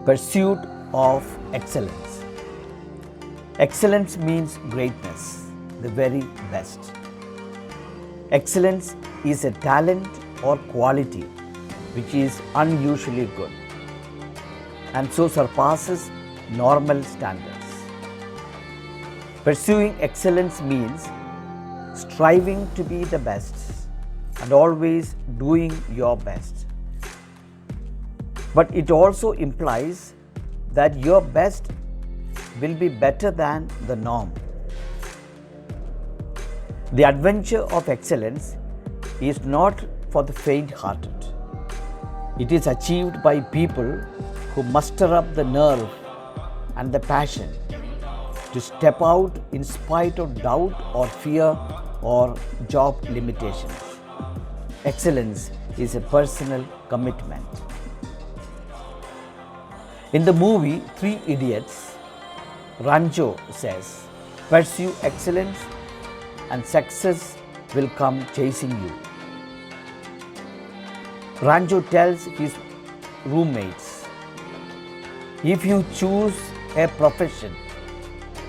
Pursuit of excellence. Excellence means greatness, the very best. Excellence is a talent or quality which is unusually good and so surpasses normal standards. Pursuing excellence means striving to be the best and always doing your best. But it also implies that your best will be better than the norm. The adventure of excellence is not for the faint-hearted. It is achieved by people who muster up the nerve and the passion to step out in spite of doubt or fear or job limitations. Excellence is a personal commitment. In the movie Three Idiots, Rancho says, "Pursue excellence and success will come chasing you." Rancho tells his roommates, if you choose a profession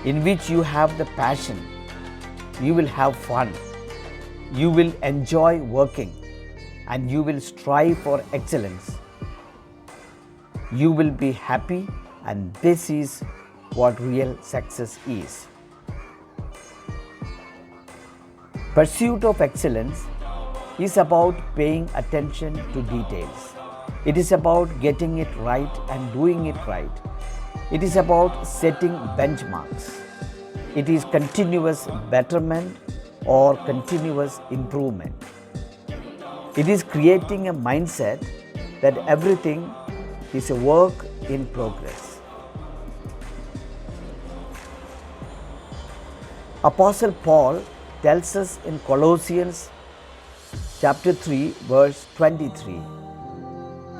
in which you have the passion, you will have fun, you will enjoy working, and you will strive for excellence. You will be happy, and this is what real success is. Pursuit of excellence is about paying attention to details. It is about getting it right and doing it right. It is about setting benchmarks. It is continuous betterment or continuous improvement. It is creating a mindset that everything is a work in progress. Apostle Paul tells us in Colossians chapter 3 verse 23,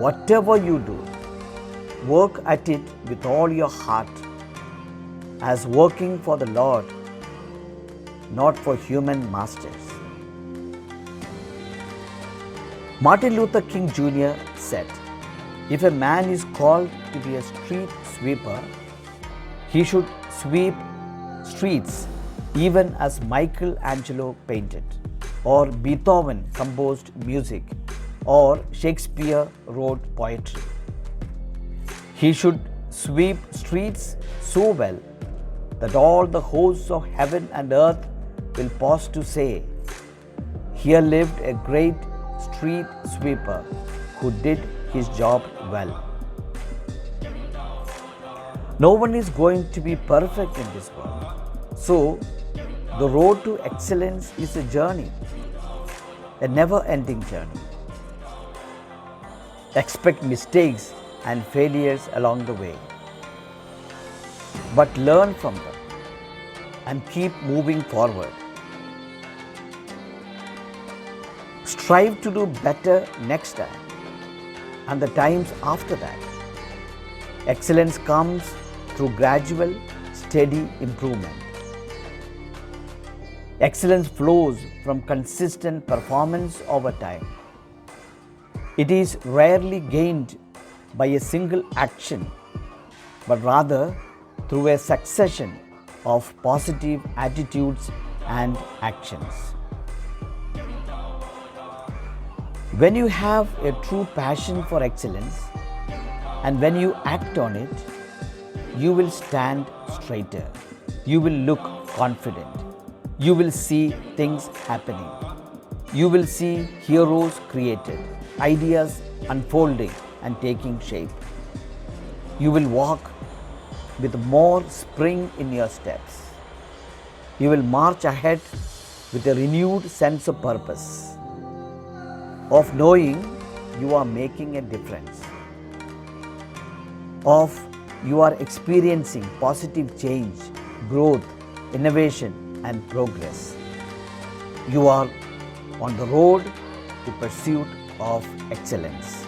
"Whatever you do, work at it with all your heart, as working for the Lord, not for human masters." Martin Luther King Jr. said, "If a man is called to be a street sweeper, he should sweep streets even as Michelangelo painted, or Beethoven composed music, or Shakespeare wrote poetry. He should sweep streets so well that all the hosts of heaven and earth will pause to say, 'Here lived a great street sweeper who did his job well.'" No one is going to be perfect in this world. So, the road to excellence is a journey, a never-ending journey. Expect mistakes and failures along the way, but learn from them and keep moving forward. Strive to do better next time and the times after that. Excellence comes through gradual, steady improvement. Excellence flows from consistent performance over time. It is rarely gained by a single action, but rather through a succession of positive attitudes and actions. When you have a true passion for excellence and when you act on it, you will stand straighter. You will look confident. You will see things happening. You will see heroes created, ideas unfolding and taking shape. You will walk with more spring in your steps. You will march ahead with a renewed sense of purpose, of knowing you are making a difference, of you are experiencing positive change, growth, innovation, and progress. You are on the road to pursuit of excellence.